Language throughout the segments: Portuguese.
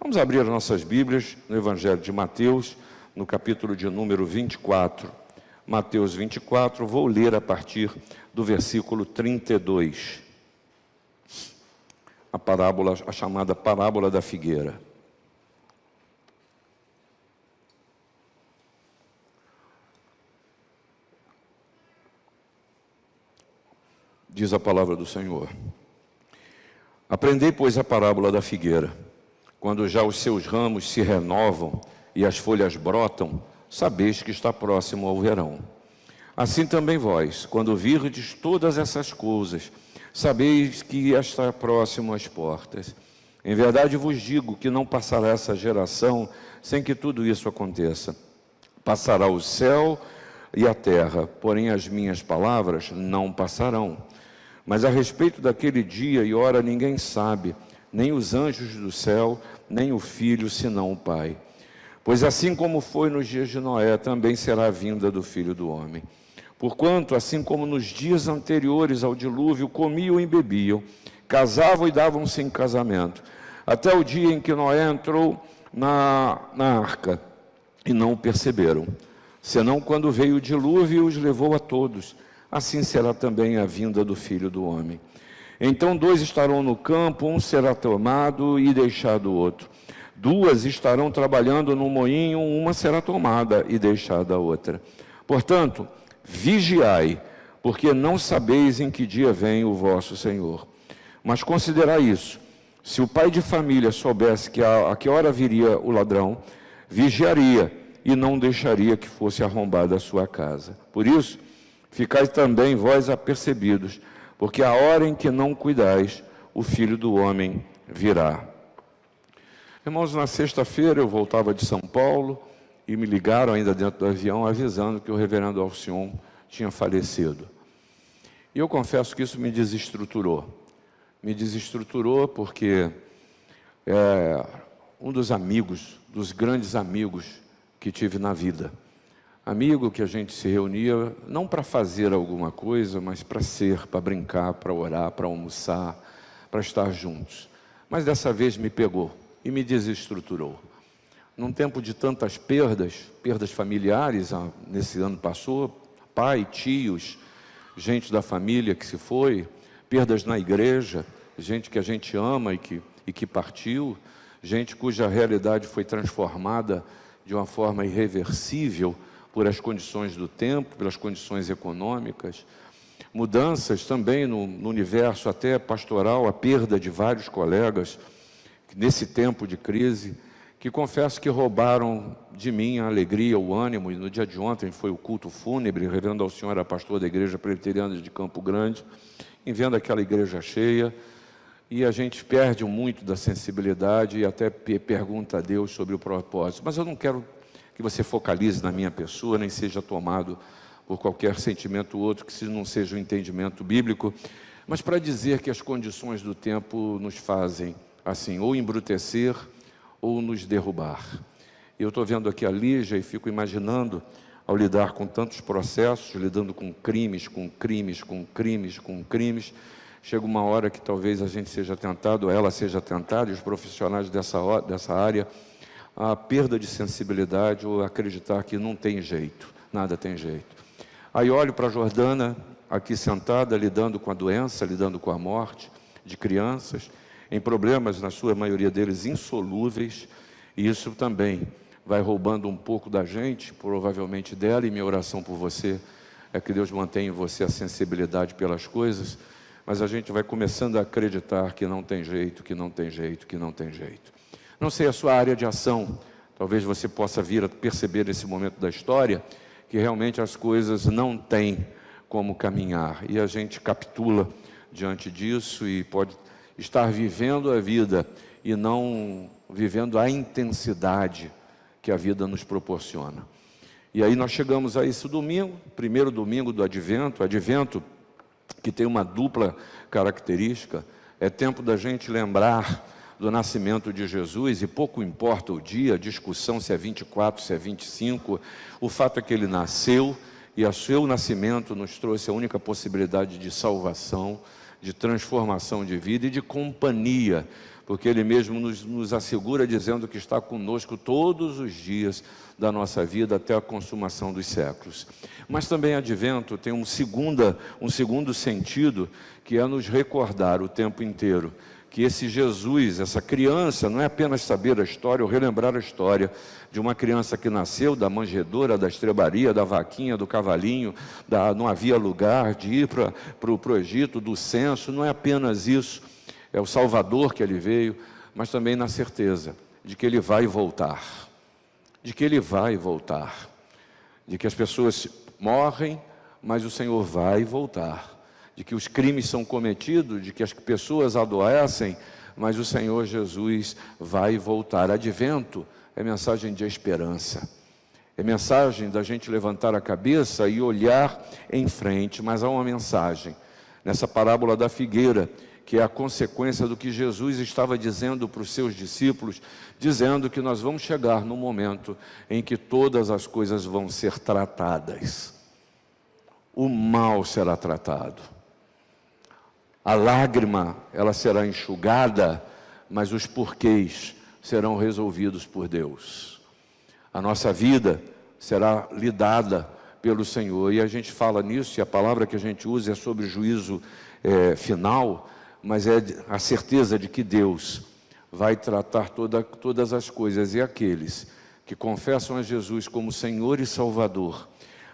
Vamos abrir as nossas Bíblias no Evangelho de Mateus, no capítulo de número 24. Mateus 24, vou ler a partir do versículo 32. A chamada parábola da figueira. Diz a palavra do Senhor: Aprendei, pois, a parábola da figueira. Quando já os seus ramos se renovam e as folhas brotam, sabeis que está próximo ao verão. Assim também vós, quando virdes todas essas coisas, sabeis que está próximo às portas. Em verdade vos digo que não passará essa geração sem que tudo isso aconteça. Passará o céu e a terra, porém as minhas palavras não passarão. Mas a respeito daquele dia e hora ninguém sabe, nem os anjos do céu, nem o Filho, senão o Pai. Pois assim como foi nos dias de Noé, também será a vinda do Filho do Homem. Porquanto, assim como nos dias anteriores ao dilúvio, comiam e bebiam, casavam e davam-se em casamento, até o dia em que Noé entrou na arca, e não o perceberam. Senão quando veio o dilúvio, os levou a todos. Assim será também a vinda do Filho do Homem. Então 2 estarão no campo, um será tomado e deixado o outro. 2 estarão trabalhando no moinho, uma será tomada e deixada a outra. Portanto, vigiai, porque não sabeis em que dia vem o vosso Senhor. Mas considerai isso: se o pai de família soubesse a que hora viria o ladrão, vigiaria e não deixaria que fosse arrombada a sua casa. Por isso, ficai também vós apercebidos, porque a hora em que não cuidais, o Filho do Homem virá. Irmãos, na sexta-feira eu voltava de São Paulo e me ligaram ainda dentro do avião avisando que o reverendo Alcion tinha falecido. E eu confesso que isso me desestruturou. Me desestruturou porque um dos amigos, dos grandes amigos que tive na vida. Amigo que a gente se reunia não para fazer alguma coisa, mas para ser, para brincar, para orar, para almoçar, para estar juntos. Mas dessa vez me pegou e me desestruturou. Num tempo de tantas perdas familiares, nesse ano passou, pai, tios, gente da família que se foi, perdas na igreja, gente que a gente ama e que partiu, gente cuja realidade foi transformada de uma forma irreversível por as condições do tempo, pelas condições econômicas, mudanças também no universo até pastoral, a perda de vários colegas nesse tempo de crise, que confesso que roubaram de mim a alegria, o ânimo. E no dia de ontem foi o culto fúnebre, o reverendo Alcion era pastor da igreja presbiteriana de Campo Grande, em vendo aquela igreja cheia, e a gente perde muito da sensibilidade e até pergunta a Deus sobre o propósito. Mas eu não quero que você focalize na minha pessoa, nem seja tomado por qualquer sentimento outro que não seja o entendimento bíblico, mas para dizer que as condições do tempo nos fazem assim, ou embrutecer, ou nos derrubar. Eu estou vendo aqui a Lígia e fico imaginando, ao lidar com tantos processos, lidando com crimes, chega uma hora que talvez a gente seja tentado, ou ela seja tentada, e os profissionais dessa área, a perda de sensibilidade ou acreditar que não tem jeito, nada tem jeito. Aí olho para a Jordana, aqui sentada, lidando com a doença, lidando com a morte de crianças, em problemas, na sua maioria deles, insolúveis, e isso também vai roubando um pouco da gente, provavelmente dela, e minha oração por você é que Deus mantenha em você a sensibilidade pelas coisas, mas a gente vai começando a acreditar que não tem jeito, que não tem jeito, que não tem jeito. Não sei a sua área de ação, talvez você possa vir a perceber nesse momento da história que realmente as coisas não têm como caminhar, e a gente capitula diante disso e pode estar vivendo a vida e não vivendo a intensidade que a vida nos proporciona. E aí nós chegamos a esse domingo, primeiro domingo do Advento que tem uma dupla característica, é tempo da gente lembrar do nascimento de Jesus, e pouco importa o dia, a discussão se é 24, se é 25, o fato é que ele nasceu, e o seu nascimento nos trouxe a única possibilidade de salvação, de transformação de vida e de companhia, porque Ele mesmo nos assegura dizendo que está conosco todos os dias da nossa vida até a consumação dos séculos. Mas também advento tem um segundo sentido, que é nos recordar o tempo inteiro que esse Jesus, essa criança, não é apenas saber a história ou relembrar a história de uma criança que nasceu da manjedoura, da estrebaria, da vaquinha, do cavalinho, não havia lugar de ir para o Egito, do censo, não é apenas isso, é o Salvador que ele veio, mas também na certeza de que ele vai voltar, de que ele vai voltar, de que as pessoas morrem, mas o Senhor vai voltar, de que os crimes são cometidos, de que as pessoas adoecem, mas o Senhor Jesus vai voltar. Advento é mensagem de esperança, é mensagem da gente levantar a cabeça e olhar em frente, mas há uma mensagem nessa parábola da figueira, que é a consequência do que Jesus estava dizendo para os seus discípulos, dizendo que nós vamos chegar no momento em que todas as coisas vão ser tratadas. O mal será tratado. A lágrima, ela será enxugada, mas os porquês serão resolvidos por Deus. A nossa vida será lidada pelo Senhor. E a gente fala nisso, e a palavra que a gente usa é sobre o juízo final, mas é a certeza de que Deus vai tratar todas as coisas. E aqueles que confessam a Jesus como Senhor e Salvador,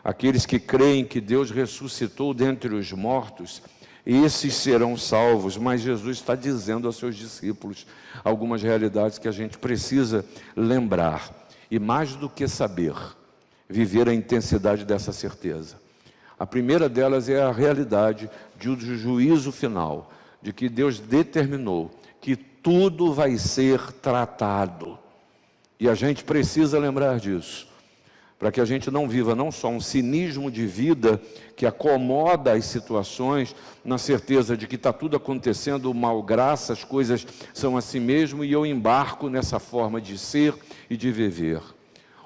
aqueles que creem que Deus ressuscitou dentre os mortos, esses serão salvos. Mas Jesus está dizendo aos seus discípulos algumas realidades que a gente precisa lembrar. E mais do que saber, viver a intensidade dessa certeza. A primeira delas é a realidade do juízo final, de que Deus determinou que tudo vai ser tratado. E a gente precisa lembrar disso, para que a gente não viva não só um cinismo de vida que acomoda as situações, na certeza de que está tudo acontecendo mal graça, as coisas são assim mesmo, e eu embarco nessa forma de ser e de viver.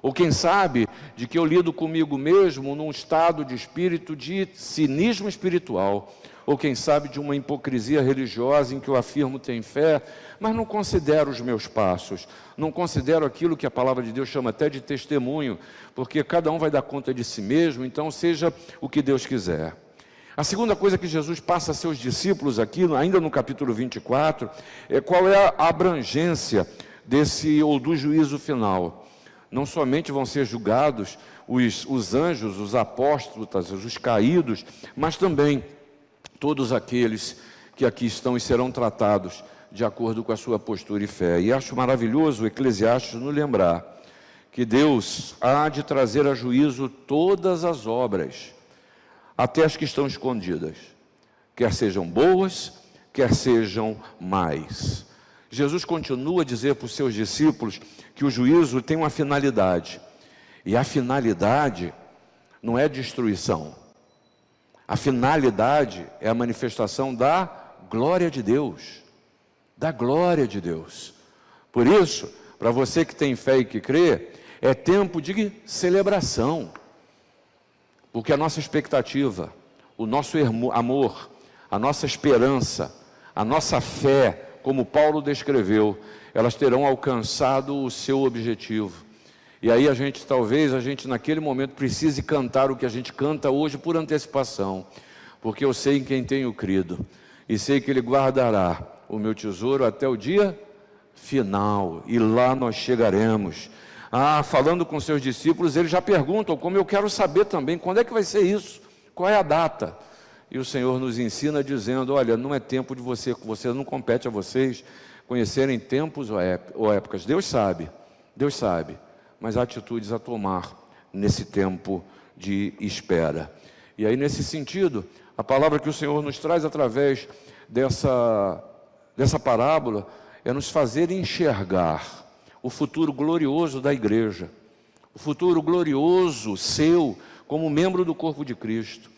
Ou quem sabe, de que eu lido comigo mesmo num estado de espírito de cinismo espiritual, ou quem sabe de uma hipocrisia religiosa em que eu afirmo ter fé, mas não considero os meus passos, não considero aquilo que a palavra de Deus chama até de testemunho, porque cada um vai dar conta de si mesmo, então seja o que Deus quiser. A segunda coisa que Jesus passa a seus discípulos aqui, ainda no capítulo 24, é qual é a abrangência do juízo final. Não somente vão ser julgados os anjos, os apóstolos, os caídos, mas também todos aqueles que aqui estão e serão tratados de acordo com a sua postura e fé. E acho maravilhoso o Eclesiastes nos lembrar que Deus há de trazer a juízo todas as obras, até as que estão escondidas, quer sejam boas, quer sejam más. Jesus continua a dizer para os seus discípulos que o juízo tem uma finalidade, e a finalidade não é destruição. A finalidade é a manifestação da glória de Deus, da glória de Deus. Por isso, para você que tem fé e que crê, é tempo de celebração, porque a nossa expectativa, o nosso amor, a nossa esperança, a nossa fé, como Paulo descreveu, elas terão alcançado o seu objetivo. E aí talvez a gente naquele momento precise cantar o que a gente canta hoje por antecipação, porque eu sei em quem tenho crido, e sei que Ele guardará o meu tesouro até o dia final, e lá nós chegaremos. Falando com seus discípulos, eles já perguntam, como eu quero saber também, quando é que vai ser isso? Qual é a data? E o Senhor nos ensina dizendo, olha, não é tempo de você não compete a vocês conhecerem tempos ou épocas. Deus sabe, mas há atitudes a tomar nesse tempo de espera. E aí, nesse sentido, a palavra que o Senhor nos traz através dessa parábola é nos fazer enxergar o futuro glorioso da igreja, o futuro glorioso seu como membro do corpo de Cristo.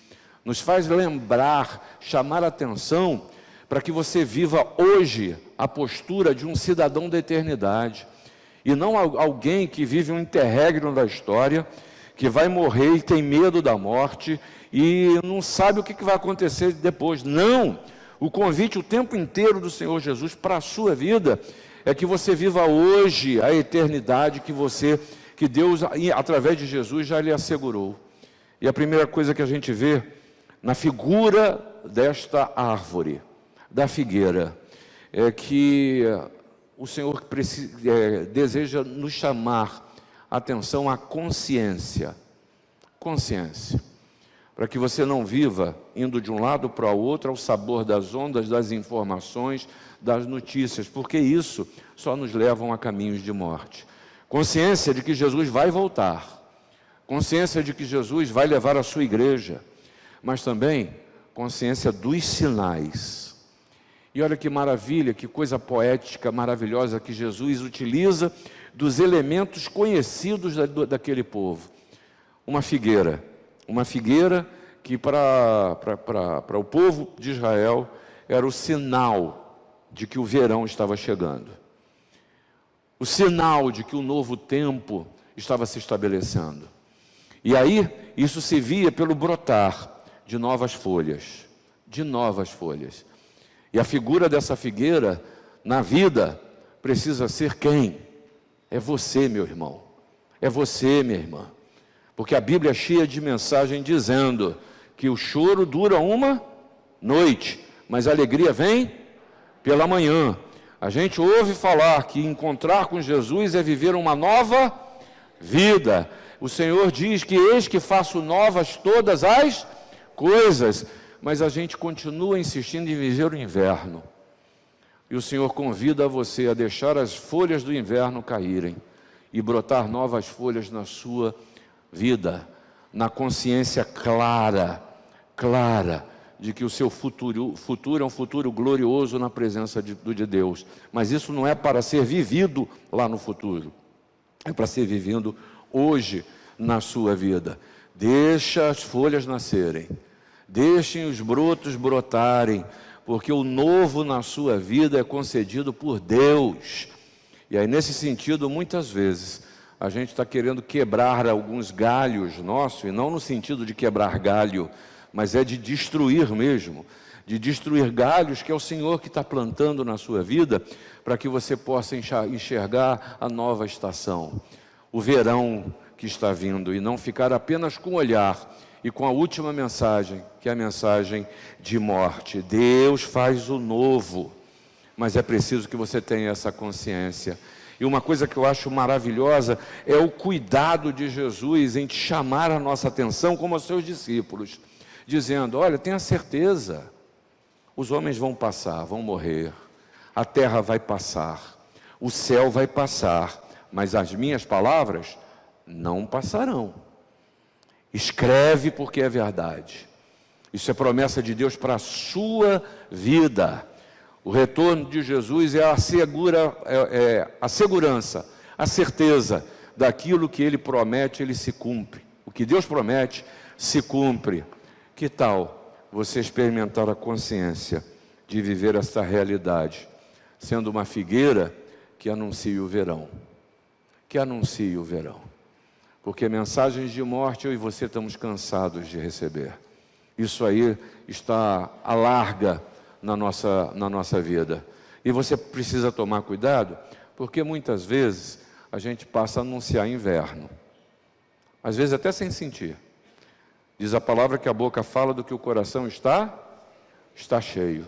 Nos faz lembrar, chamar a atenção para que você viva hoje a postura de um cidadão da eternidade, e não alguém que vive um interregno da história, que vai morrer e tem medo da morte e não sabe o que vai acontecer depois. Não! O convite o tempo inteiro do Senhor Jesus para a sua vida é que você viva hoje a eternidade que Deus, através de Jesus, já lhe assegurou. E a primeira coisa que a gente vê na figura desta árvore, da figueira, é que o Senhor deseja nos chamar a atenção à consciência. Consciência. Para que você não viva indo de um lado para o outro ao sabor das ondas, das informações, das notícias, porque isso só nos leva a caminhos de morte. Consciência de que Jesus vai voltar. Consciência de que Jesus vai levar a sua igreja. Mas também consciência dos sinais. E olha que maravilha, que coisa poética, maravilhosa que Jesus utiliza dos elementos conhecidos daquele povo. Uma figueira que para o povo de Israel era o sinal de que o verão estava chegando. O sinal de que o novo tempo estava se estabelecendo. E aí, isso se via pelo brotar de novas folhas. E a figura dessa figueira, na vida, precisa ser quem? É você, meu irmão. É você, minha irmã. Porque a Bíblia é cheia de mensagem dizendo que o choro dura uma noite, mas a alegria vem pela manhã. A gente ouve falar que encontrar com Jesus é viver uma nova vida. O Senhor diz que eis que faço novas todas as coisas, mas a gente continua insistindo em viver o inverno. E o Senhor convida você a deixar as folhas do inverno caírem e brotar novas folhas na sua vida, na consciência clara de que o seu futuro é um futuro glorioso na presença de Deus. Mas isso não é para ser vivido lá no futuro, é para ser vivido hoje na sua vida. Deixa as folhas nascerem, deixem os brotos brotarem, porque o novo na sua vida é concedido por Deus. E aí, nesse sentido, muitas vezes, a gente está querendo quebrar alguns galhos nossos, e não no sentido de quebrar galho, mas é de destruir mesmo, de destruir galhos que é o Senhor que está plantando na sua vida, para que você possa enxergar a nova estação, o verão que está vindo, e não ficar apenas com o olhar e com a última mensagem, que é a mensagem de morte. Deus faz o novo, mas é preciso que você tenha essa consciência. E uma coisa que eu acho maravilhosa é o cuidado de Jesus em te chamar a nossa atenção como aos seus discípulos, dizendo: olha, tenha certeza, os homens vão passar, vão morrer, a terra vai passar, o céu vai passar, mas as minhas palavras não passarão. Escreve porque é verdade. Isso é promessa de Deus para a sua vida. O retorno de Jesus é a segurança, a certeza daquilo que Ele promete, Ele se cumpre. O que Deus promete, se cumpre. Que tal você experimentar a consciência de viver essa realidade, sendo uma figueira que anuncia o verão? Que anuncia o verão. Porque mensagens de morte eu e você estamos cansados de receber. Isso aí está à larga na nossa vida. E você precisa tomar cuidado, porque muitas vezes a gente passa a anunciar inverno. Às vezes até sem sentir. Diz a palavra que a boca fala do que o coração está cheio.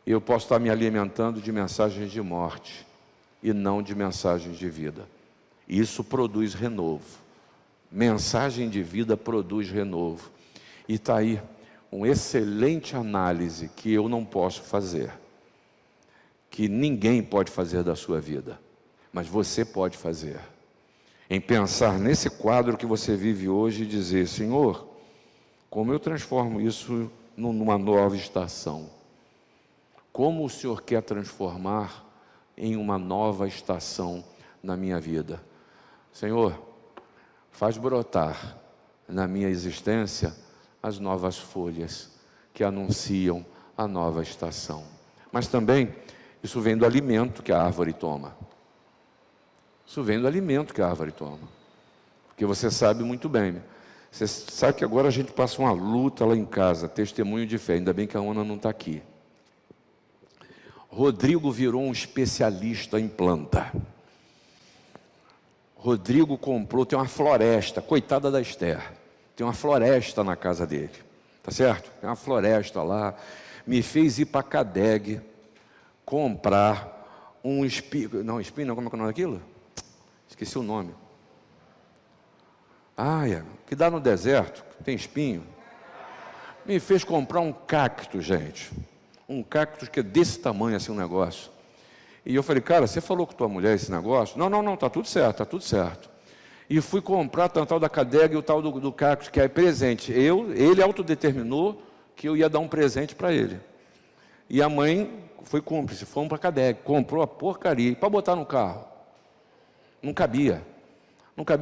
E eu posso estar me alimentando de mensagens de morte e não de mensagens de vida. Isso produz renovo. Mensagem de vida produz renovo. E está aí uma excelente análise que eu não posso fazer, que ninguém pode fazer da sua vida, mas você pode fazer. Em pensar nesse quadro que você vive hoje e dizer: Senhor, como eu transformo isso numa nova estação? Como o Senhor quer transformar em uma nova estação na minha vida? Senhor, faz brotar na minha existência as novas folhas que anunciam a nova estação. Mas também, isso vem do alimento que a árvore toma. Isso vem do alimento que a árvore toma. Porque você sabe muito bem, você sabe que agora a gente passa uma luta lá em casa, testemunho de fé, ainda bem que a Ana não está aqui. Rodrigo virou um especialista em planta. Rodrigo comprou, tem uma floresta, coitada da Esther, tem uma floresta na casa dele, tá certo? Tem uma floresta lá, me fez ir para Cadeg, comprar um espinho, não, como é que é o nome daquilo? Esqueci o nome. Que dá no deserto, tem espinho. Me fez comprar um cacto, gente, um cacto que é desse tamanho assim, um negócio. E eu falei, cara, você falou com tua mulher esse negócio? Não, tá tudo certo. E fui comprar o tal da Cadeg e o tal do cactus, que é presente. Ele autodeterminou que eu ia dar um presente para ele. E a mãe foi cúmplice, fomos para a Cadeg, comprou a porcaria para botar no carro. Não cabia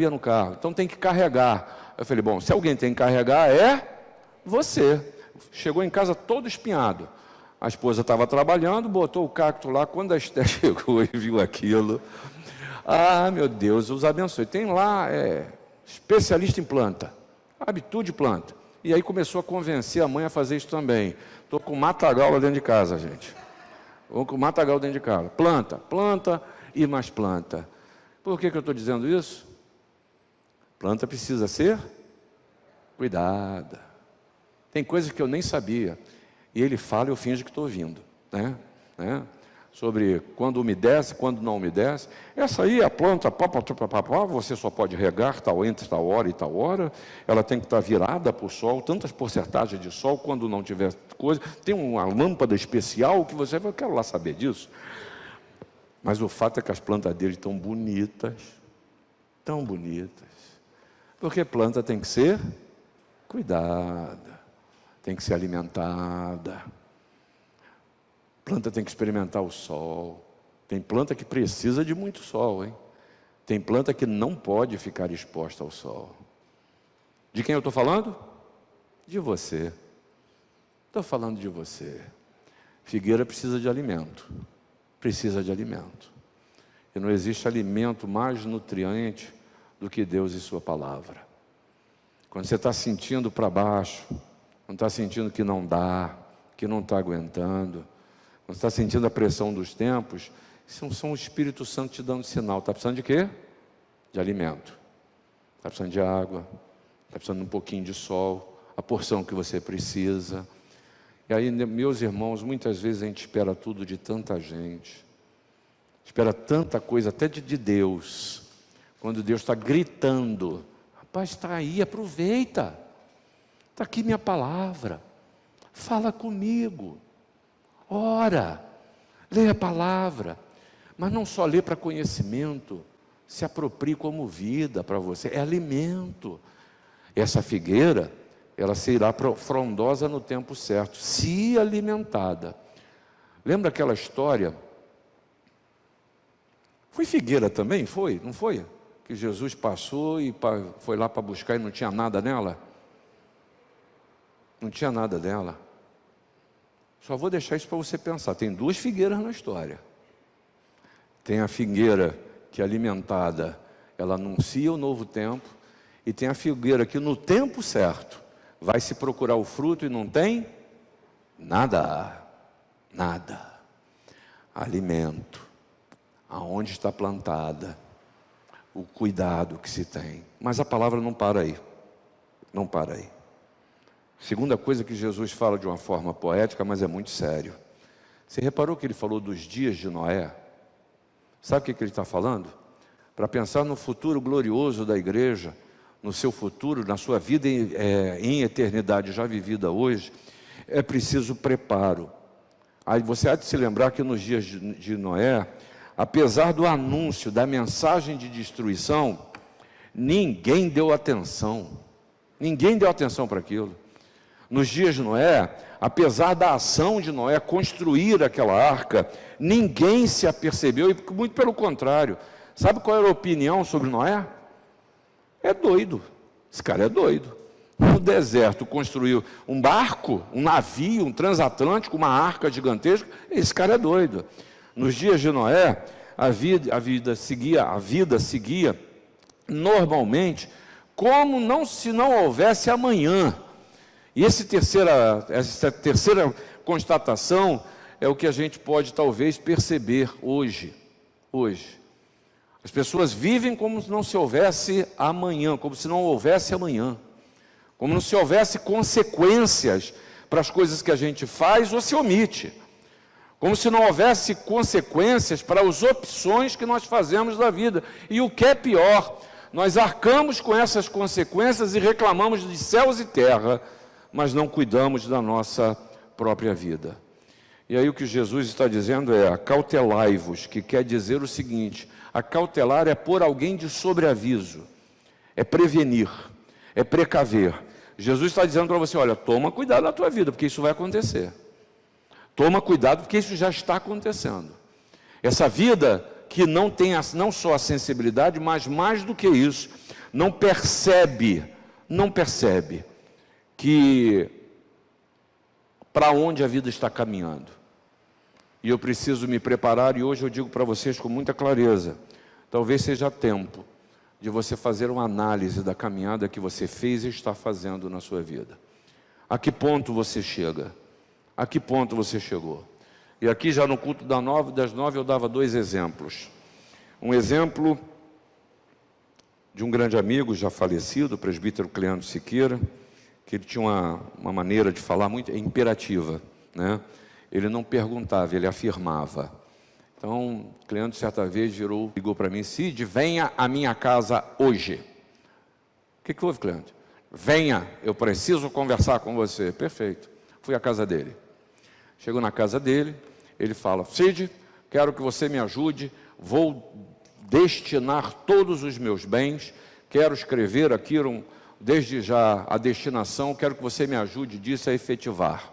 no carro, então tem que carregar. Eu falei, bom, se alguém tem que carregar é você. Chegou em casa todo espinhado. A esposa estava trabalhando, botou o cacto lá. Quando a Esther chegou e viu aquilo, meu Deus, os abençoe. Tem lá, especialista em planta, Habitude Planta. E aí começou a convencer a mãe a fazer isso também. Estou com matagal lá dentro de casa, gente. Estou com matagal dentro de casa. Planta e mais planta. Por que eu estou dizendo isso? Planta precisa ser cuidada. Tem coisas que eu nem sabia. E ele fala e eu finjo que estou ouvindo, né? Sobre quando umedece, quando não umedece. Essa aí, a planta, você só pode regar entre tal hora e tal hora. Ela tem que estar virada para o sol, tantas porcentagens de sol, quando não tiver coisa. Tem uma lâmpada especial que você vai, eu quero lá saber disso. Mas o fato é que as plantas dele estão bonitas. Tão bonitas. Porque planta tem que ser cuidada. Tem que ser alimentada. Planta tem que experimentar o sol. Tem planta que precisa de muito sol, hein? Tem planta que não pode ficar exposta ao sol. De quem eu estou falando? De você. Estou falando de você. Figueira precisa de alimento. Precisa de alimento. E não existe alimento mais nutriente do que Deus e sua palavra. Quando você está sentindo para baixo, quando está sentindo que não dá, que não está aguentando, quando está sentindo a pressão dos tempos, são o Espírito Santo te dando sinal. Está precisando de quê? De alimento. Está precisando de água. Está precisando de um pouquinho de sol. A porção que você precisa. E aí, meus irmãos, muitas vezes a gente espera tudo de tanta gente. Espera tanta coisa, até de Deus. Quando Deus está gritando. Rapaz, está aí, aproveita. Está aqui minha palavra. Fala comigo. Ora. Lê a palavra. Mas não só lê para conhecimento. Se aproprie como vida para você. É alimento. Essa figueira, ela será frondosa no tempo certo. Se alimentada. Lembra aquela história? Foi figueira também? Foi? Não foi? Que Jesus passou e foi lá para buscar e não tinha nada nela? Não tinha nada dela. Só vou deixar isso para você pensar. Tem duas figueiras na história. Tem a figueira que é alimentada, ela anuncia o novo tempo. E tem a figueira que no tempo certo vai se procurar o fruto e não tem nada. Nada. Alimento. Aonde está plantada. O cuidado que se tem. Mas a palavra não para aí. Não para aí. Segunda coisa que Jesus fala de uma forma poética, mas é muito sério. Você reparou que ele falou dos dias de Noé? Sabe o que ele está falando? Para pensar no futuro glorioso da igreja, no seu futuro, na sua vida em eternidade já vivida hoje, é preciso preparo. Aí você há de se lembrar que nos dias de Noé, apesar do anúncio da mensagem de destruição, ninguém deu atenção. Ninguém deu atenção para aquilo. Nos dias de Noé, apesar da ação de Noé construir aquela arca, ninguém se apercebeu, e muito pelo contrário. Sabe qual era a opinião sobre Noé? É doido. Esse cara é doido. No deserto construiu um barco, um navio, um transatlântico, uma arca gigantesca. Esse cara é doido. Nos dias de Noé, a vida seguia normalmente, como se não houvesse amanhã. E essa terceira constatação é o que a gente pode talvez perceber hoje. As pessoas vivem como se não se houvesse amanhã, como se não houvesse amanhã, como não se houvesse consequências para as coisas que a gente faz ou se omite, como se não houvesse consequências para as opções que nós fazemos da vida. E o que é pior, nós arcamos com essas consequências e reclamamos de céus e terra, mas não cuidamos da nossa própria vida. E aí o que Jesus está dizendo é: acautelai-vos, que quer dizer o seguinte: acautelar é pôr alguém de sobreaviso, é prevenir, é precaver. Jesus está dizendo para você: olha, toma cuidado na tua vida, porque isso vai acontecer. Toma cuidado, porque isso já está acontecendo. Essa vida que não tem não só a sensibilidade, mas mais do que isso, não percebe que para onde a vida está caminhando. E eu preciso me preparar, e hoje eu digo para vocês com muita clareza: talvez seja tempo de você fazer uma análise da caminhada que você fez e está fazendo na sua vida. A que ponto você chega? A que ponto você chegou? E aqui já no culto das 9 eu dava 2 exemplos. Um exemplo de um grande amigo já falecido, o presbítero Cleandro Siqueira, que ele tinha uma maneira de falar muito imperativa, né? Ele não perguntava, ele afirmava. Então, Cleandro certa vez ligou para mim: Cid, venha à minha casa hoje. O que houve, Cleandro? Venha, eu preciso conversar com você. Perfeito. Fui à casa dele. Chegou na casa dele, ele fala: Cid, quero que você me ajude, vou destinar todos os meus bens, quero escrever aqui desde já a destinação, quero que você me ajude disso a efetivar.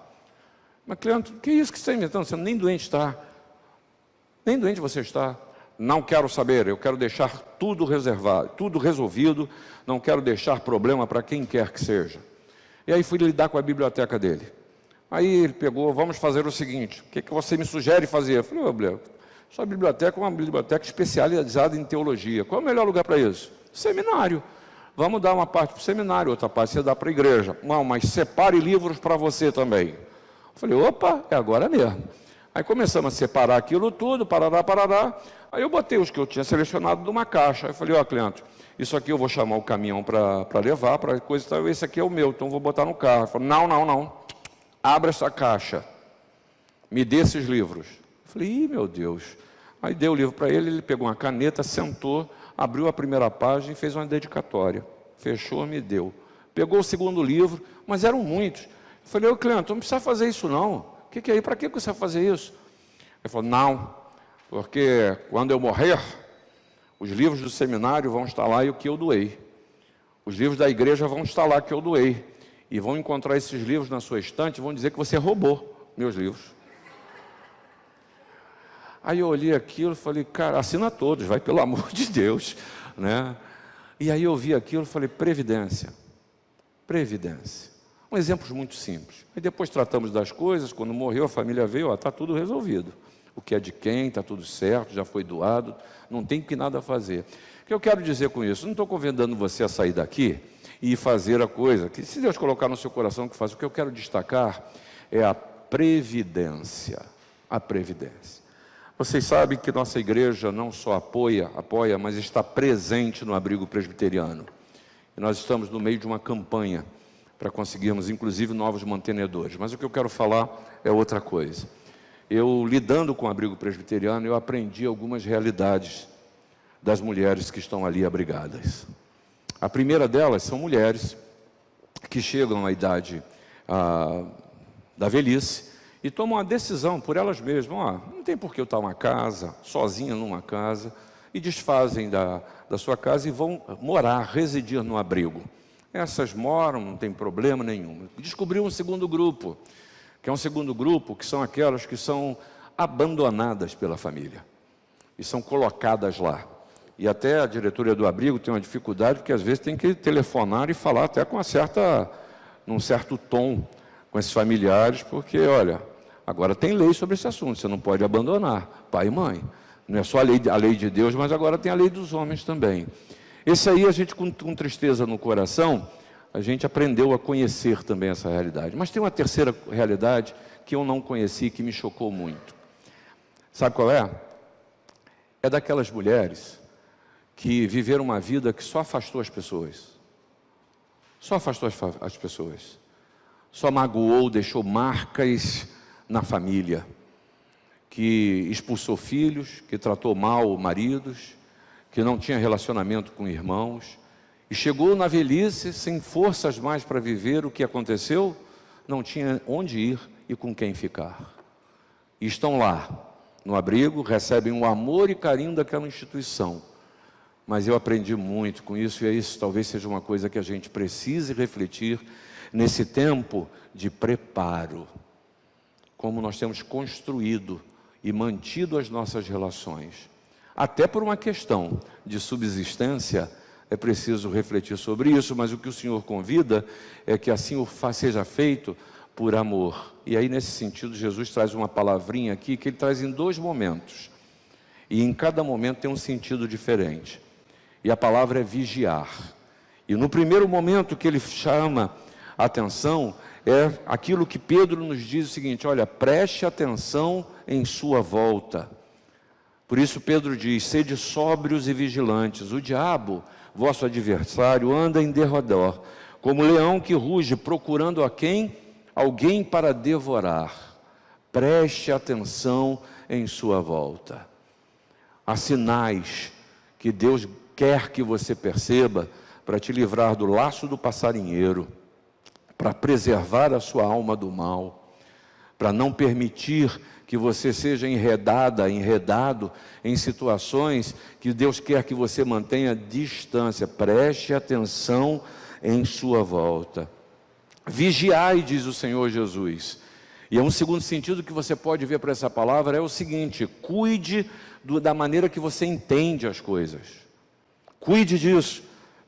Mas, Cleandro, que é isso que você está inventando? Você nem doente está. Nem doente você está. Não quero saber, eu quero deixar tudo reservado, tudo resolvido, não quero deixar problema para quem quer que seja. E aí fui lidar com a biblioteca dele. Aí ele pegou: vamos fazer o seguinte, o que você me sugere fazer? Eu falei: Bel, sua biblioteca é uma biblioteca especializada em teologia. Qual é o melhor lugar para isso? Seminário. Vamos dar uma parte para o seminário, outra parte você dá para a igreja. Não, mas separe livros para você também. Eu falei: opa, é agora mesmo. Aí começamos a separar aquilo tudo, parará. Aí eu botei os que eu tinha selecionado numa caixa. Aí eu falei: ó, Cleandro, isso aqui eu vou chamar o caminhão para levar, para coisa e tal, esse aqui é o meu, então vou botar no carro. Ele falou: não, abra essa caixa, me dê esses livros. Eu falei: ih, meu Deus. Aí dei o livro para ele, ele pegou uma caneta, sentou, abriu a primeira página e fez uma dedicatória. Fechou, me deu. Pegou o segundo livro, mas eram muitos. Eu falei: ô, Cleandro, não precisa fazer isso não. O que é aí? Para que você vai fazer isso? Ele falou: não, porque quando eu morrer, os livros do seminário vão estar lá e o que eu doei. Os livros da igreja vão estar lá que eu doei. E vão encontrar esses livros na sua estante e vão dizer que você roubou meus livros. Aí eu olhei aquilo e falei: cara, assina todos, vai, pelo amor de Deus, né? E aí eu vi aquilo e falei: previdência. Um exemplo muito simples. Aí depois tratamos das coisas, quando morreu a família veio, está tudo resolvido. O que é de quem, está tudo certo, já foi doado, não tem que nada a fazer. O que eu quero dizer com isso? Não estou convidando você a sair daqui e fazer a coisa, que se Deus colocar no seu coração que faz, o que eu quero destacar é a previdência. A previdência. Vocês sabem que nossa igreja não só apoia, mas está presente no abrigo presbiteriano. E nós estamos no meio de uma campanha para conseguirmos, inclusive, novos mantenedores. Mas o que eu quero falar é outra coisa. Eu, lidando com o abrigo presbiteriano, eu aprendi algumas realidades das mulheres que estão ali abrigadas. A primeira delas são mulheres que chegam à idade da velhice e tomam a decisão por elas mesmas: não tem por que eu estar numa casa, sozinha numa casa, e desfazem da sua casa e vão morar, residir no abrigo. Essas moram, não tem problema nenhum. Descobriu um segundo grupo, que é um segundo grupo, que são aquelas que são abandonadas pela família e são colocadas lá. E até a diretoria do abrigo tem uma dificuldade, porque às vezes tem que telefonar e falar até com num certo tom com esses familiares, porque, olha, agora tem lei sobre esse assunto, você não pode abandonar pai e mãe. Não é só a lei de Deus, mas agora tem a lei dos homens também. Esse aí a gente, com tristeza no coração, a gente aprendeu a conhecer também essa realidade. Mas tem uma terceira realidade que eu não conheci, que me chocou muito. Sabe qual é? É daquelas mulheres que viveram uma vida que só afastou as pessoas. Só afastou as pessoas. Só magoou, deixou marcas na família. Que expulsou filhos, que tratou mal maridos, que não tinha relacionamento com irmãos. E chegou na velhice sem forças mais para viver. O que aconteceu? Não tinha onde ir e com quem ficar. E estão lá, no abrigo, recebem o amor e carinho daquela instituição. Mas eu aprendi muito com isso, e isso talvez seja uma coisa que a gente precise refletir nesse tempo de preparo. Como nós temos construído e mantido as nossas relações. Até por uma questão de subsistência, é preciso refletir sobre isso, mas o que o Senhor convida é que assim seja feito por amor. E aí, nesse sentido, Jesus traz uma palavrinha aqui, que ele traz em 2 momentos. E em cada momento tem um sentido diferente. E a palavra é vigiar. E no primeiro momento que ele chama a atenção, é aquilo que Pedro nos diz o seguinte: olha, preste atenção em sua volta. Por isso Pedro diz: sede sóbrios e vigilantes. O diabo, vosso adversário, anda em derredor, como leão que ruge, procurando a quem? Alguém para devorar. Preste atenção em sua volta. Há sinais que Deus quer que você perceba para te livrar do laço do passarinheiro, para preservar a sua alma do mal, para não permitir que você seja enredado em situações que Deus quer que você mantenha distância. Preste atenção em sua volta. Vigiai, diz o Senhor Jesus. E um segundo sentido que você pode ver para essa palavra é o seguinte: cuide da maneira que você entende as coisas. Cuide disso.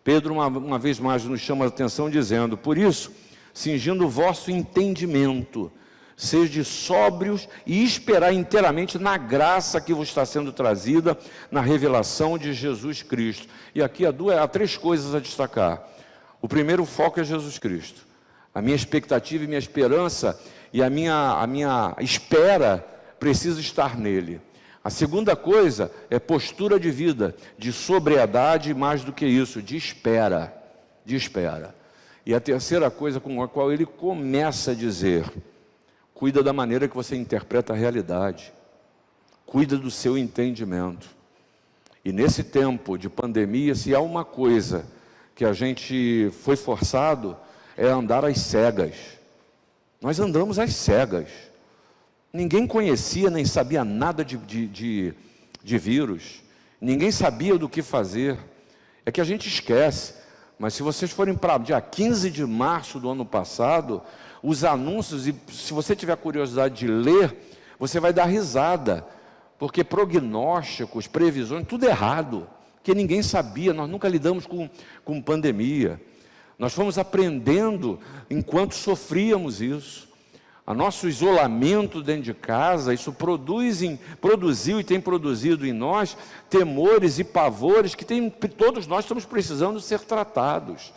Pedro uma vez mais nos chama a atenção dizendo: por isso, cingindo o vosso entendimento, sede sóbrios e esperai inteiramente na graça que vos está sendo trazida na revelação de Jesus Cristo. E aqui há 3 coisas a destacar. O primeiro foco é Jesus Cristo. A minha expectativa e minha esperança e a minha espera precisa estar nele. A segunda coisa é postura de vida, de sobriedade, e mais do que isso, de espera. E a terceira coisa com a qual ele começa a dizer: cuida da maneira que você interpreta a realidade. Cuida do seu entendimento. E nesse tempo de pandemia, se há uma coisa que a gente foi forçado, é andar às cegas. Nós andamos às cegas. Ninguém conhecia nem sabia nada de vírus. Ninguém sabia do que fazer. É que a gente esquece. Mas se vocês forem para dia 15 de março do ano passado, os anúncios, e se você tiver curiosidade de ler, você vai dar risada. Porque prognósticos, previsões, tudo errado. Porque ninguém sabia, nós nunca lidamos com pandemia. Nós fomos aprendendo enquanto sofríamos isso. O nosso isolamento dentro de casa, isso produziu e tem produzido em nós temores e pavores que todos nós estamos precisando ser tratados.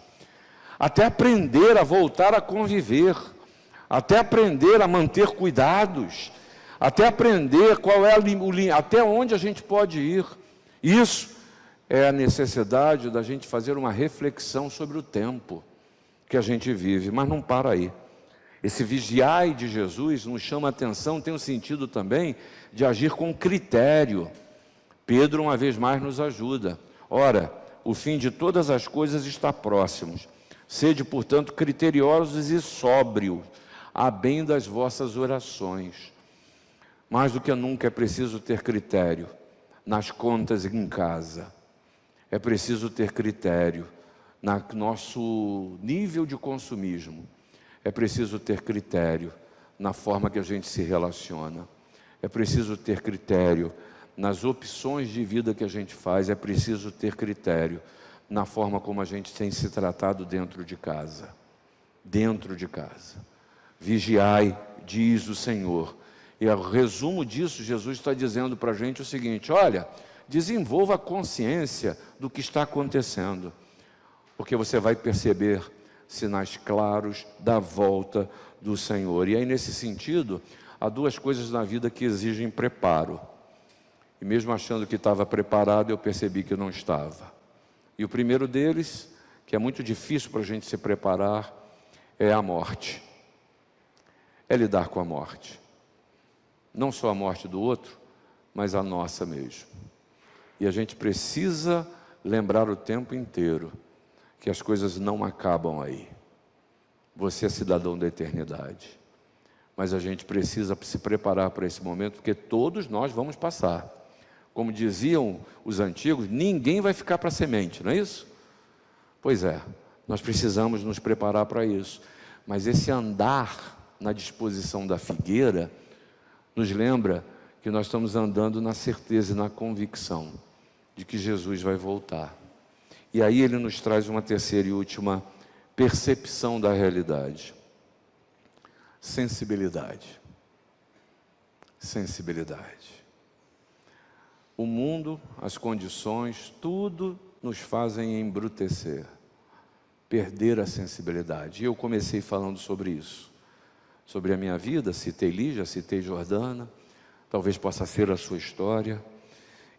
Até aprender a voltar a conviver, até aprender a manter cuidados, até aprender até onde a gente pode ir. Isso é a necessidade da gente fazer uma reflexão sobre o tempo que a gente vive, mas não para aí. Esse vigiai de Jesus nos chama a atenção, tem um sentido também de agir com critério. Pedro uma vez mais nos ajuda. Ora, o fim de todas as coisas está próximo. Sede, portanto, criteriosos e sóbrios, a bem das vossas orações. Mais do que nunca é preciso ter critério nas contas em casa. É preciso ter critério no nosso nível de consumismo. É preciso ter critério na forma que a gente se relaciona. É preciso ter critério nas opções de vida que a gente faz. É preciso ter critério na forma como a gente tem se tratado dentro de casa. Dentro de casa. Vigiai, diz o Senhor. E o resumo disso, Jesus está dizendo para a gente o seguinte: olha, desenvolva a consciência do que está acontecendo. Porque você vai perceber sinais claros da volta do Senhor. E aí, nesse sentido, há duas coisas na vida que exigem preparo. E mesmo achando que estava preparado, eu percebi que não estava. E o primeiro deles, que é muito difícil para a gente se preparar, é a morte. É lidar com a morte. Não só a morte do outro, mas a nossa mesmo. E a gente precisa lembrar o tempo inteiro que as coisas não acabam aí. Você é cidadão da eternidade. Mas a gente precisa se preparar para esse momento, porque todos nós vamos passar. Como diziam os antigos, ninguém vai ficar para semente, não é isso? Pois é, nós precisamos nos preparar para isso. Mas esse andar na disposição da figueira nos lembra que nós estamos andando na certeza e na convicção de que Jesus vai voltar. E aí ele nos traz uma terceira e última percepção da realidade. Sensibilidade. Sensibilidade. O mundo, as condições, tudo nos fazem embrutecer, perder a sensibilidade. E eu comecei falando sobre isso, sobre a minha vida, citei Lígia, citei Jordana, talvez possa ser a sua história.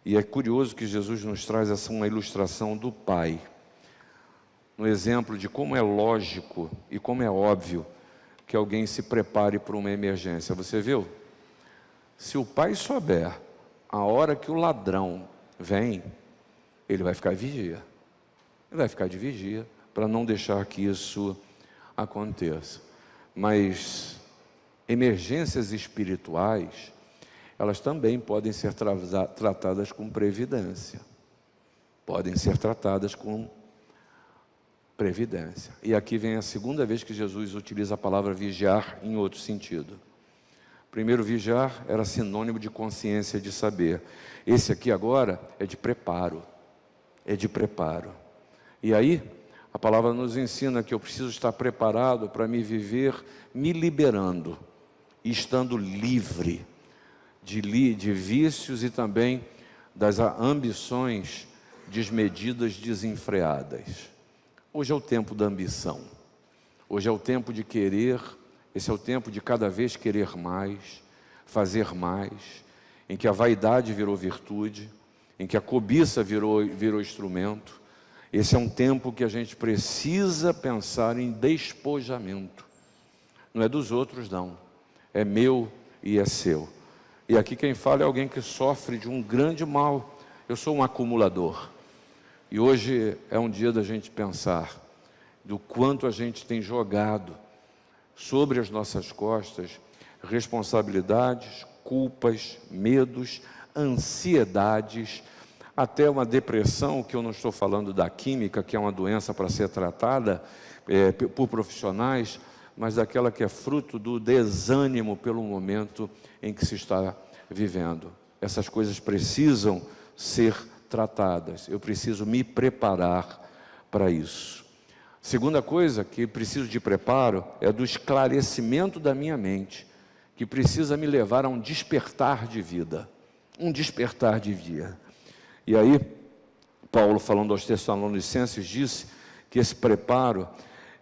E é curioso que Jesus nos traz uma ilustração do Pai, no exemplo de como é lógico e como é óbvio que alguém se prepare para uma emergência. Você viu? Se o pai souber a hora que o ladrão vem, ele vai ficar vigia. Ele vai ficar de vigia para não deixar que isso aconteça. Mas emergências espirituais, elas também podem ser tratadas com previdência. Podem ser tratadas com previdência. E aqui vem a segunda vez que Jesus utiliza a palavra vigiar em outro sentido. Primeiro, vigiar era sinônimo de consciência, de saber. Esse aqui agora é de preparo. É de preparo. E aí, a palavra nos ensina que eu preciso estar preparado para me viver me liberando e estando livre de vícios e também das ambições desmedidas, desenfreadas. Hoje é o tempo da ambição. Hoje é o tempo de querer. Esse é o tempo de cada vez querer mais, fazer mais, em que a vaidade virou virtude, em que a cobiça virou instrumento. Esse é um tempo que a gente precisa pensar em despojamento. Não é dos outros, não. É meu e é seu. E aqui quem fala é alguém que sofre de um grande mal. Eu sou um acumulador. E hoje é um dia da gente pensar do quanto a gente tem jogado sobre as nossas costas responsabilidades, culpas, medos, ansiedades, até uma depressão, que eu não estou falando da química, que é uma doença para ser tratada por profissionais, mas daquela que é fruto do desânimo pelo momento em que se está vivendo. Essas coisas precisam ser tratadas, eu preciso me preparar para isso. Segunda coisa que preciso de preparo é do esclarecimento da minha mente, que precisa me levar a um despertar de vida, um despertar de vida. E aí, Paulo, falando aos Tessalonicenses, disse que esse preparo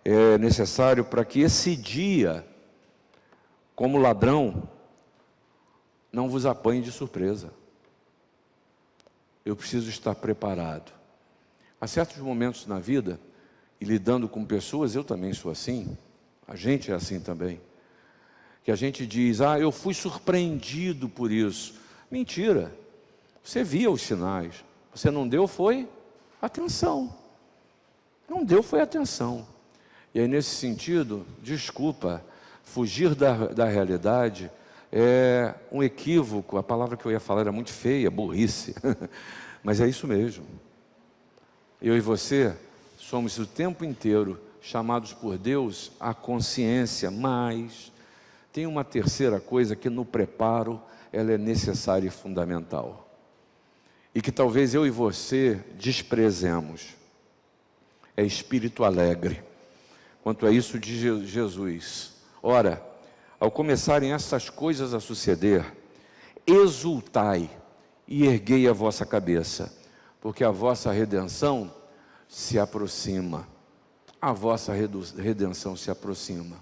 é necessário para que esse dia, como ladrão, não vos apanhe de surpresa. Eu preciso estar preparado. Há certos momentos na vida, e lidando com pessoas, eu também sou assim, a gente é assim também, que a gente diz, eu fui surpreendido por isso. Mentira, você via os sinais, você não deu foi atenção, não deu foi atenção. E aí nesse sentido, desculpa, fugir da realidade é um equívoco. A palavra que eu ia falar era muito feia, burrice, mas é isso mesmo. Eu e você somos o tempo inteiro chamados por Deus à consciência, mas tem uma terceira coisa que no preparo ela é necessária e fundamental, e que talvez eu e você desprezemos. É espírito alegre. Quanto a isso de Jesus, ora, ao começarem essas coisas a suceder, exultai e erguei a vossa cabeça, porque a vossa redenção se aproxima. a vossa redenção se aproxima.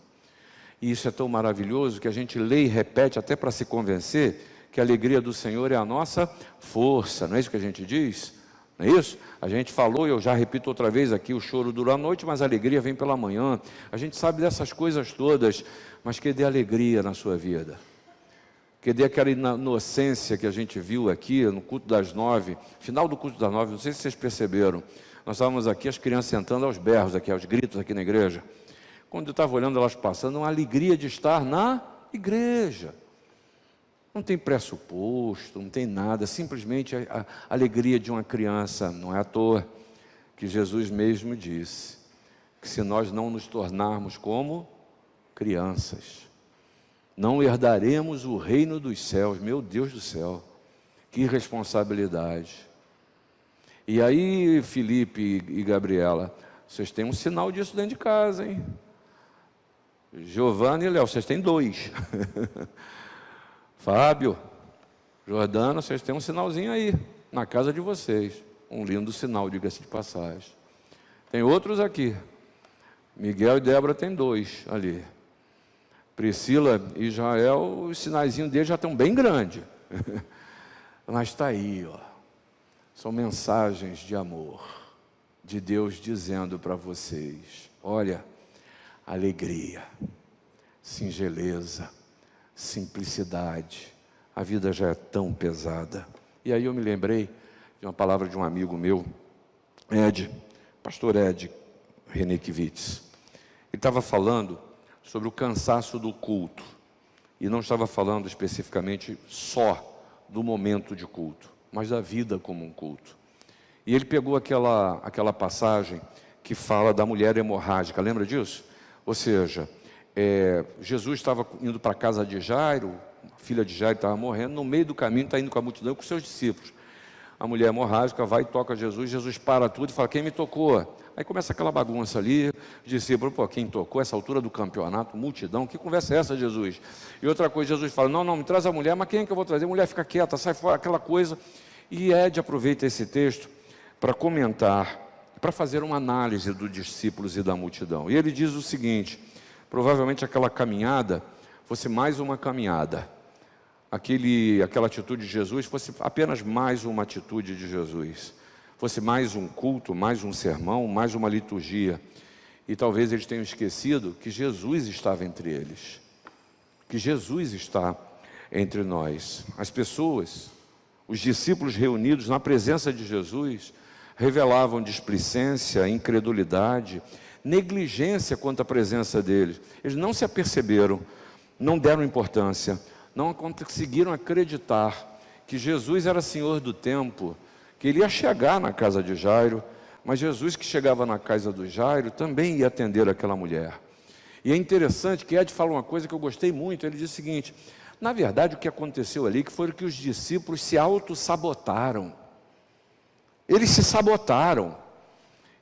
E isso é tão maravilhoso que a gente lê e repete até para se convencer que a alegria do Senhor é a nossa força. Não é isso que a gente diz? Não é isso? A gente falou, e eu já repito outra vez aqui, o choro dura a noite, mas a alegria vem pela manhã. A gente sabe dessas coisas todas, mas que dê alegria na sua vida. Que dê aquela inocência que a gente viu aqui no culto das 9, final do culto das 9, não sei se vocês perceberam. Nós estávamos aqui, as crianças sentando aos berros aqui, aos gritos aqui na igreja. Quando eu estava olhando elas passando, uma alegria de estar na igreja. Não tem pressuposto, não tem nada, simplesmente a alegria de uma criança. Não é à toa que Jesus mesmo disse que se nós não nos tornarmos como crianças, não herdaremos o reino dos céus. Meu Deus do céu, que responsabilidade. E aí, Felipe e Gabriela, vocês têm um sinal disso dentro de casa, hein? Giovana e Léo, vocês têm 2. Fábio, Jordana, vocês têm um sinalzinho aí, na casa de vocês. Um lindo sinal, diga-se de passagem. Tem outros aqui. Miguel e Débora têm 2 ali. Priscila e Israel, os sinaizinhos deles já estão bem grandes. Mas está aí, ó. São mensagens de amor, de Deus dizendo para vocês: olha, alegria, singeleza, simplicidade. A vida já é tão pesada. E aí eu me lembrei de uma palavra de um amigo meu, pastor Ed Renekiewicz. Ele estava falando sobre o cansaço do culto. E não estava falando especificamente só do momento de culto, mas da vida como um culto. E ele pegou aquela passagem que fala da mulher hemorrágica, lembra disso? Ou seja, Jesus estava indo para a casa de Jairo, a filha de Jairo estava morrendo, no meio do caminho está indo com a multidão com seus discípulos. A mulher hemorrágica vai e toca Jesus, Jesus para tudo e fala: quem me tocou? Aí começa aquela bagunça ali, os discípulos: pô, quem tocou essa altura do campeonato, multidão, que conversa é essa, Jesus? E outra coisa, Jesus fala: não, me traz a mulher. Mas quem é que eu vou trazer? A mulher fica quieta, sai fora, aquela coisa. E Ed aproveita esse texto para comentar, para fazer uma análise dos discípulos e da multidão. E ele diz o seguinte: provavelmente aquela caminhada fosse mais uma caminhada, aquela atitude de Jesus fosse apenas mais uma atitude de Jesus, fosse mais um culto, mais um sermão, mais uma liturgia. E talvez eles tenham esquecido que Jesus estava entre eles, que Jesus está entre nós. As pessoas, os discípulos reunidos na presença de Jesus, revelavam displicência, incredulidade, negligência quanto à presença deles. Eles não se aperceberam, não deram importância, não conseguiram acreditar que Jesus era Senhor do tempo, que Ele ia chegar na casa de Jairo, mas Jesus que chegava na casa do Jairo também ia atender aquela mulher. E é interessante que Ed fala uma coisa que eu gostei muito. Ele diz o seguinte: na verdade o que aconteceu ali foi que os discípulos se auto-sabotaram. Eles se sabotaram.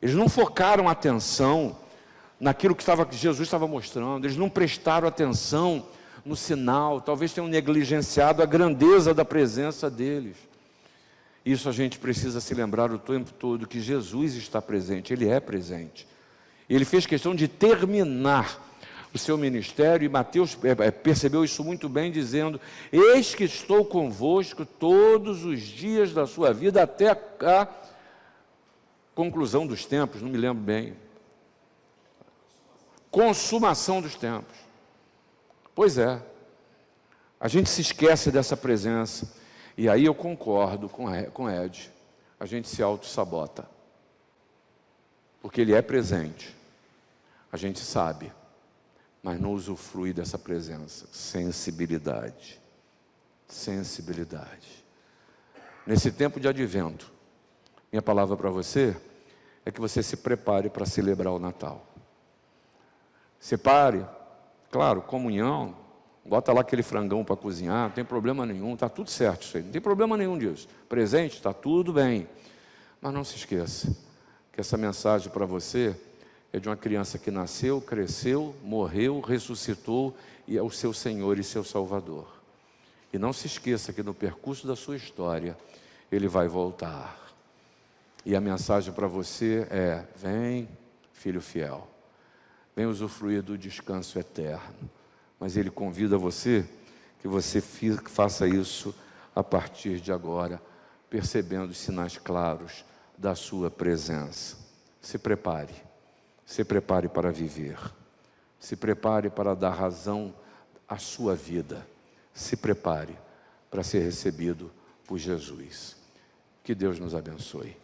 Eles não focaram atenção naquilo que Jesus estava mostrando. Eles não prestaram atenção no sinal. Talvez tenham negligenciado a grandeza da presença deles. Isso a gente precisa se lembrar o tempo todo, que Jesus está presente. Ele é presente. Ele fez questão de terminar o seu ministério, e Mateus percebeu isso muito bem, dizendo: eis que estou convosco todos os dias da sua vida, até a conclusão dos tempos. Não me lembro bem. Consumação dos tempos. Pois é, a gente se esquece dessa presença. E aí eu concordo com Ed, a gente se auto-sabota, porque Ele é presente, a gente sabe, mas não usufrui dessa presença. Sensibilidade. Nesse tempo de advento, minha palavra para você é que você se prepare para celebrar o Natal. Separe, claro, comunhão, bota lá aquele frangão para cozinhar, não tem problema nenhum, está tudo certo isso aí, não tem problema nenhum disso. Presente, está tudo bem. Mas não se esqueça que essa mensagem para você é de uma criança que nasceu, cresceu, morreu, ressuscitou e é o seu Senhor e seu Salvador. E não se esqueça que no percurso da sua história, Ele vai voltar. E a mensagem para você é: vem, filho fiel. Vem usufruir do descanso eterno. Mas Ele convida você, que você faça isso a partir de agora, percebendo os sinais claros da sua presença. Se prepare para viver. Se prepare para dar razão à sua vida. Se prepare para ser recebido por Jesus. Que Deus nos abençoe.